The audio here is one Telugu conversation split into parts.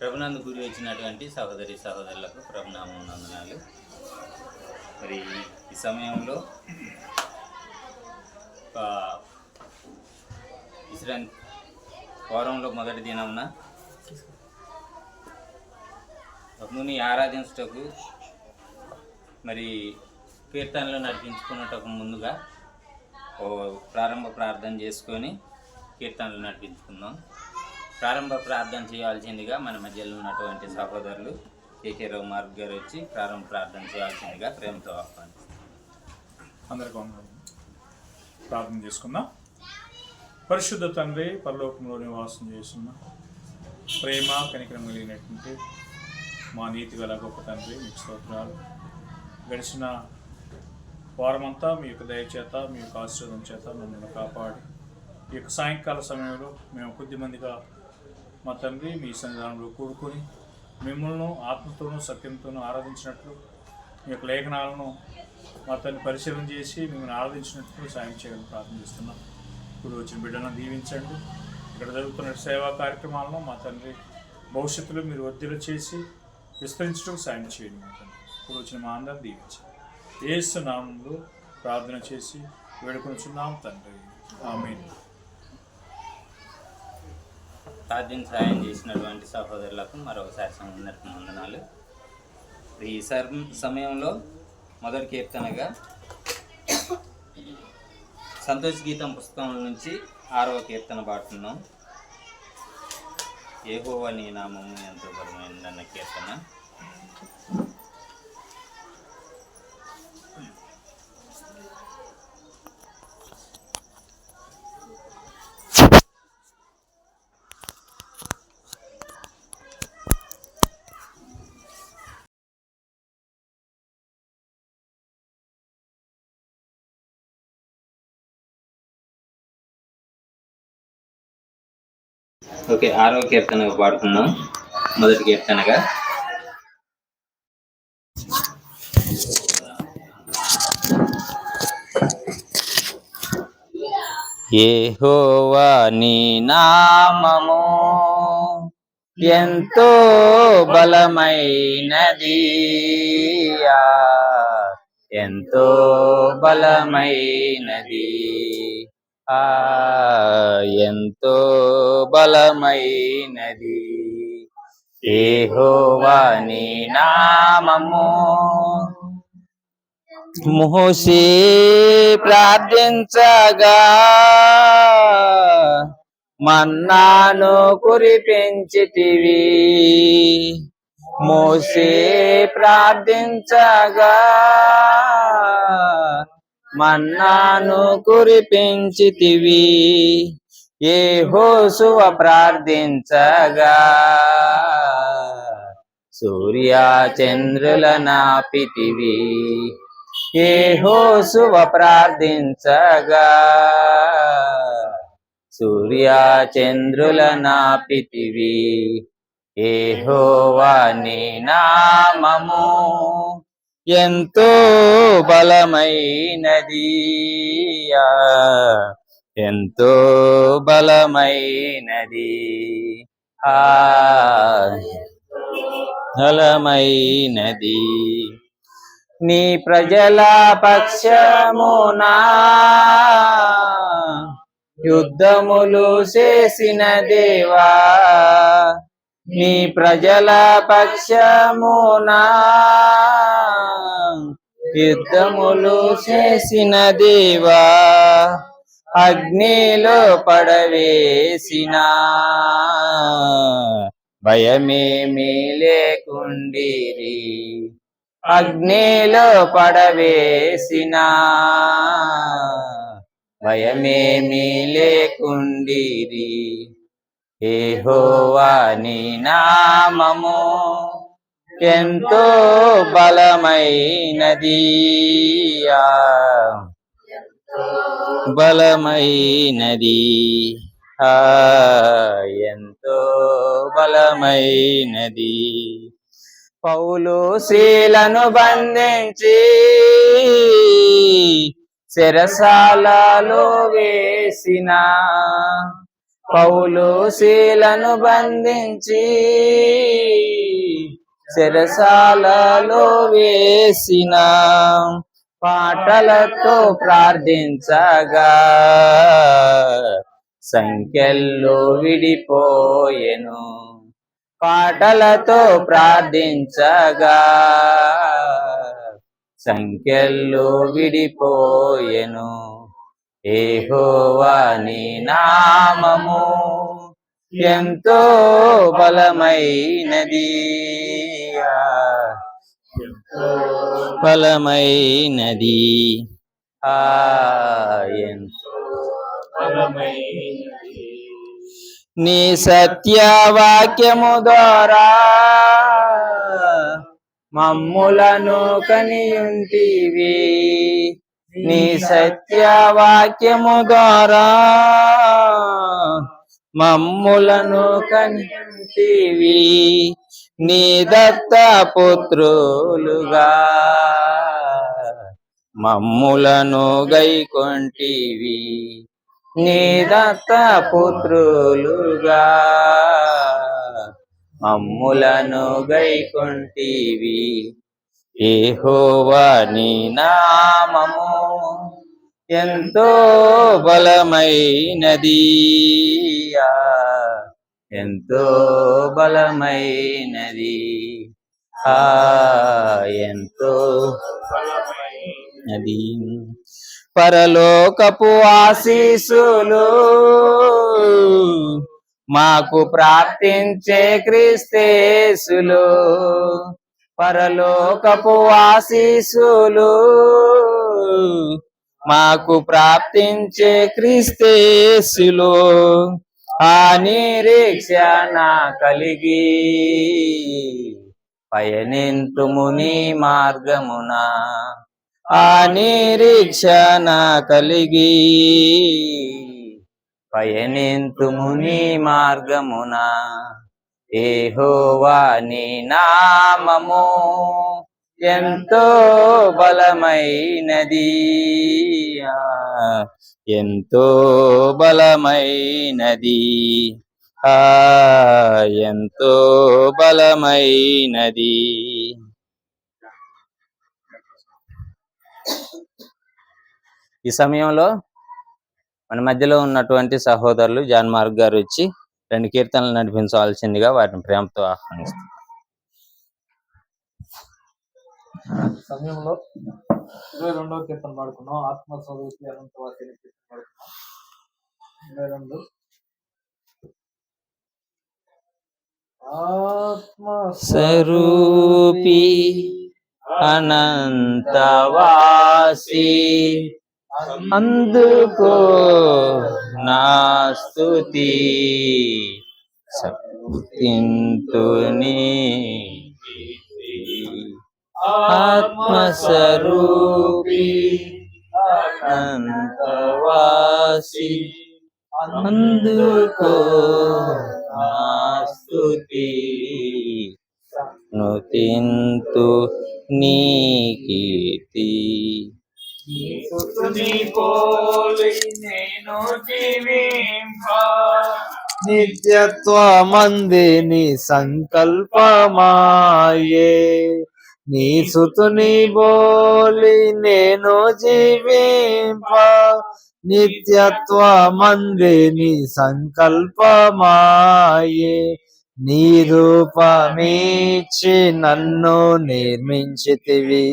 ప్రభునందు గురి వచ్చినటువంటి సహోదరి సహోదరులకు ప్రభునామం వందనాలు. మరి ఈ సమయంలో ఇస్రాయల్ వారంలో మొదటి దినమున ప్రభుని ఆరాధించుటకు మరి కీర్తనలు నడిపించుకున్నటకు ముందుగా ప్రారంభ ప్రార్థన చేసుకొని కీర్తనలు నడిపించుకుందాం. ప్రారంభ ప్రార్థన చేయాల్సిందిగా మన మధ్యలో ఉన్నటువంటి సహోదరులు కేకే రవిమార్గ్ గారు వచ్చి ప్రారంభ ప్రార్థన చేయాల్సిందిగా ప్రేమతో ఆహ్వానిస్తాం. అందరికీ ప్రార్థన చేసుకుందాం. పరిశుద్ధ తండ్రి, పరలోకంలో నివాసం చేస్తున్న ప్రేమ కనికరం కలిగినటువంటి మా నీతి గల గొప్ప తండ్రి, మీకు స్తోత్రాలు. గడిచిన వారమంతా మీ యొక్క దయచేత, మీ యొక్క ఆశీర్వాదం చేత మమ్మల్ని కాపాడి ఈ యొక్క సాయంకాల సమయంలో మేము కొద్దిమందిగా మా తండ్రి మీ సన్నిధానంలో కూడుకొని మిమ్మల్ని ఆత్మతోనూ సత్యంతోనూ ఆరాధించినట్లు మీ యొక్క లేఖనాలను మా తండ్రి పరిశీలన చేసి మిమ్మల్ని ఆరాధించినట్లు సాయం చేయాలని ప్రార్థిస్తున్నాం. ఇప్పుడు వచ్చిన బిడ్డలను దీవించండి. ఇక్కడ జరుగుతున్న సేవా కార్యక్రమాలను మా తండ్రి భవిష్యత్తులో మీరు వర్ధిల్ల చేసి విస్తరించడానికి సాయం చేయండి. మా తండ్రి ఇప్పుడు వచ్చిన మా అందరిని దీవించండి. యేసు నామములో ప్రార్థన చేసి వేడుకొనుచున్నాం తండ్రి, ఆమేన్. ప్రార్థన సాయం చేసినటువంటి సహోదరులకు మరొకసారి అందరికీ వందనాలు. ఈ సమయంలో మొదటి కీర్తనగా సంతోష్ గీతం పుస్తకం నుంచి 6వ కీర్తన పాడుతున్నాం. యెహోవా నీ నామము ఎంతో బలమైనదన్న కీర్తన. ఓకే, 6వ కీర్తనగా పాడుకుందాం. మొదటి కీర్తనగా యెహోవా నీ నామము ఎంతో బలమైనది, ఎంతో బలమైనది, ఎంతో బలమైనది. యెహోవా నీ నామము. మోషే ప్రార్థించగా మన్నాను కురిపించితివి. మోషే ప్రార్థించగా మన్నాను కురిపించితివి. యెహోషువ ప్రార్థించగా సూర్య చంద్రుల నాపితివి. యెహోషువ ప్రార్థించగా సూర్య చంద్రుల నాపితివి. యెహోవా నీ నామము ఎంతో బలమైనది, ఎంతో బలమైనది, బలమైనది. నీ ప్రజల పక్షమునా యుద్ధములు చేసిన దేవా, నీ ప్రజల పక్షమునా యుద్ధములు చేసిన దేవా, అగ్నిలో పడవేసిన భయమేమీ లేకుండిరి. అగ్నిలో పడవేసిన భయమేమీ లేకుండిరి. యెహోవా నీ నామము ఎంతో బలమైనది, బలమైనది, ఎంతో బలమైనది. పౌలు శీలను బంధించి చెరసాలలో వేసిన పౌలు శీలను బంధించి చెరసాలలో వేసిన పాటలతో ప్రార్థించగా సంఖ్యల్లో విడిపోయెను. పాటలతో ప్రార్థించగా సంఖ్యల్లో విడిపోయెను. యెహోవా నీ నామము ఎంతో బలమైనది, బలమైనది, ఎంతో బలమైనది. నీ సత్యవాక్యము ద్వారా మమ్ములను కనియుంటివి. నీ సత్యవాక్యము ద్వారా మమ్ములను కనియుంటివి. నీ దత్త పుత్రులుగా మమ్ములను గైకొంటివి. నీ దత్త పుత్రులుగా మమ్ములను గైకొంటివి. యెహోవా నీ నామము ఎంతో బలమైనది, ఎంతో బలమైనది, ఎంతో బలమైనది. పరలోకపు ఆశీస్సులు మాకు ప్రాప్తించే క్రీస్తేసులు. పరలోకపు ఆశీస్సులు మాకు ప్రాప్తించే క్రీస్తేసులు. ఆ నిరీక్షణ కలిగి పయనింతుము నీ మార్గమున. ఆ నిరీక్షణ కలిగి పయనింతుము నీ మార్గమున. యెహోవా నీ నామము ఎంతో బలమైనది, ఎంతో బలమైనది, ఎంతో బలమైనది. ఈ సమయంలో మన మధ్యలో ఉన్నటువంటి సహోదరులు జాన్ మార్క్ గారు వచ్చి 2 కీర్తనలు నడిపించవలసిందిగా వారిని ప్రేమతో ఆహ్వానిస్తారు. సమయంలో 22వ కీర్తన పాడుకున్నాం. ఆత్మస్వరూపి అనంతవాసిని కీర్తన పాడుకున్నాం. 22 ఆత్మస్వరూపి అనంతవాసి అందుకో నా స్తుతి, సత్తింతుని ఆత్మస్వరూపి అనంతవాసి అందుకో నా స్తుతి, నుతింతు నీ కీర్తి. నీ పోలి నేను జీవింప నిత్యత్వమంది నీ సంకల్పమాయే. నీ సుతుని బోలి నేను జీవింప నిత్యత్వమంది నీ సంకల్పమాయే. నీ రూపమిచ్చి నన్ను నిర్మించితివి,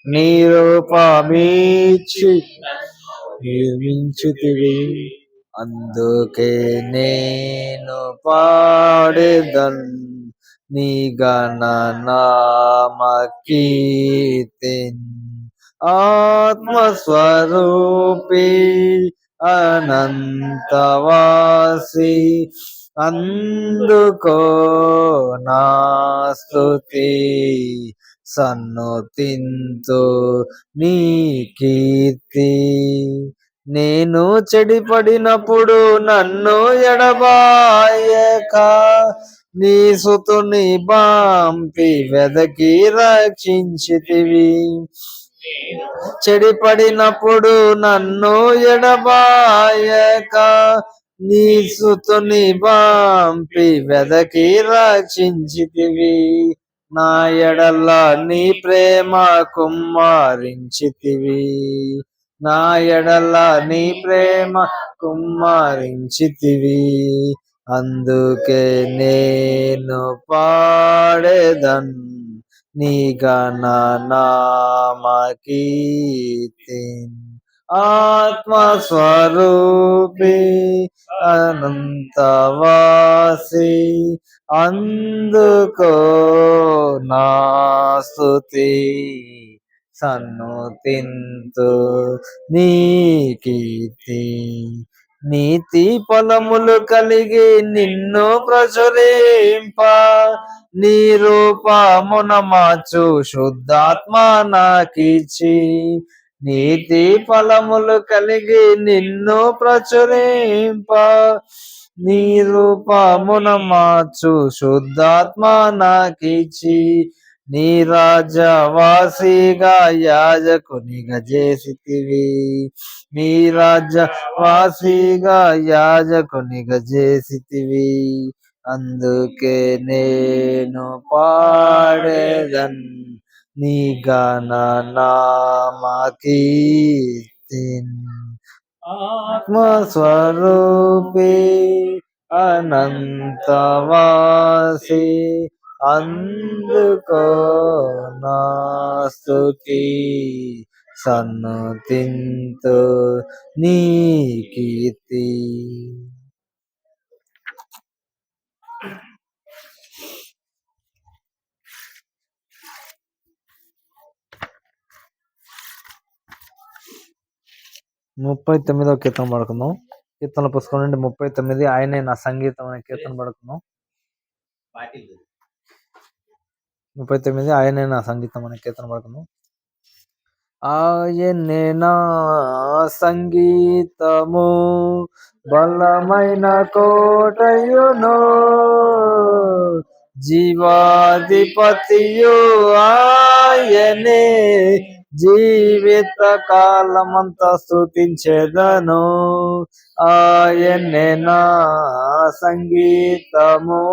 నీ రూపమిచ్చి నిర్మించితివి. అందుకే నేను పాడెదన్ నీ గణనామ కీర్తిన్. ఆత్మస్వరూపి అనంతవాసి అందుకో నా స్తుతి, సన్నుతింతు నీ కీర్తి. నేను చెడిపడినప్పుడు నన్ను ఎడబాయక నీ సుతుని బాంపి వెదకి రక్షించితివి. చెడిపడినప్పుడు నన్ను ఎడబాయక నీ సుతుని పంపి వెదకి రక్షించితివి. నా ఎడల నీ ప్రేమ కుమ్మరించితివి. నా ఎడల నీ ప్రేమ కుమ్మరించితివి. అందుకే నేను పాడేదన్ నీ గణనామకీర్తిన్. ఆత్మస్వరూపి అనంతవాసి అందుకో నా స్తుతి. సన్నుతింతు నీ కీర్తి. నీతి ఫలములు కలిగి నిన్ను ప్రచురింప నీ రూపమున మార్చు శుద్ధాత్మ నాకిచ్చి. నీతి ఫలములు కలిగి నిన్ను ప్రచురింప నీ రూపమున మార్చు శుద్ధాత్మ నాకిచ్చి. నీ రాజ్యవాసిగా యాజకునిగా చేసితివి. నీ రాజ్యవాసిగా యాజకునిగా చేసితివి. అందుకే నేను పాడేదన్ నీ గణనామకీర్తిన్. ఆత్మస్వరూపి అనంతవాసి అందుకో నా స్తుతి. సన్నుతింతు నీ కీర్తి. ముప్పై 39వ కీర్తన పడుకుందాం. కీర్తనల పుస్తకం నుండి 39 ఆయనే నా సంగీతం అనే కీర్తన పడుకుందాం. 39 ఆయనే నా సంగీతం అనే కీర్తన పడుకుందాం. ఆయనే నా సంగీతము బలమైన కోటయును జీవాధిపతియు ఆయనే. జీవిత కాలమంతా స్తుతించెదను. ఆయనే నా సంగీతము.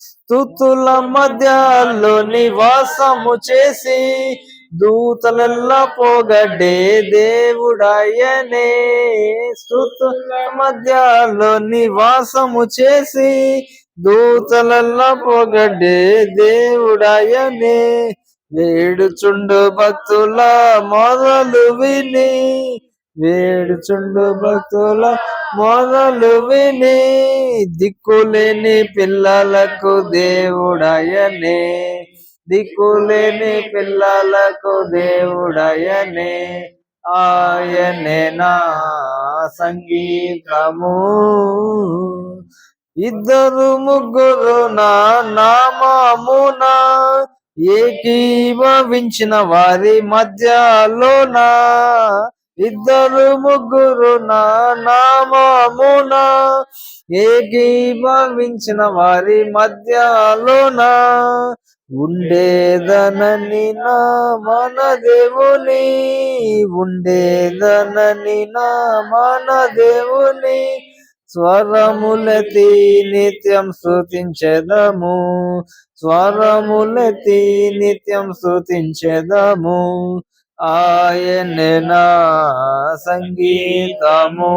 స్తుతుల మధ్యలో నివాసము చేసి దూతలెల్లా పొగడే దేవుడాయనే. స్తుతుల మధ్యలో నివాసము చేసి దూతలెల్లా పొగడే దేవుడాయనే. వేడుచుండు భక్తుల మొదలు విని వేడుచుండు భక్తుల మొదలు విని దిక్కులేని పిల్లలకు దేవుడాయనే. దిక్కులేని పిల్లలకు దేవుడాయనే. ఆయనే నా సంగీతము. ఇద్దరు ముగ్గురు నా నామమున ఏకీభవించిన వారి మధ్యలోన. ఇద్దరు ముగ్గురు నా నామమున ఏకీభవించిన వారి మధ్యలోన ఉండేదనని నా మన దేవుని. ఉండేదనని నా మన దేవుని స్వరములెత్తి నిత్యం స్తుతించెదము. స్వరములెత్తి నిత్యం స్తుతించెదము. ఆయనే నా సంగీతము.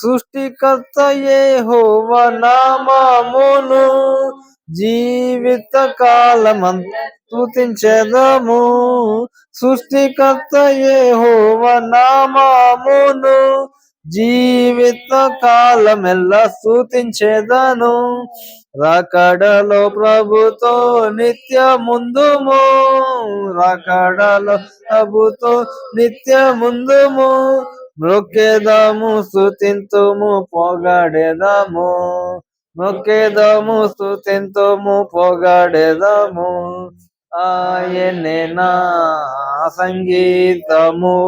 సృష్టికర్త యెహోవా నామమును జీవిత కాలమంతా స్తుతించెదము. సృష్టికర్త యెహోవా నామమును జీవిత కాలమెల్లా స్తుతించెదను. రాకడలో ప్రభుతో నిత్య ముందుము. రాకడలో ప్రభుతో నిత్య ముందుము. మొక్కెదము స్తుతింతుము పొగడెదము. మొక్కెదము స్తుతింతుము పొగడెదము. ఆయనే నా సంగీతము.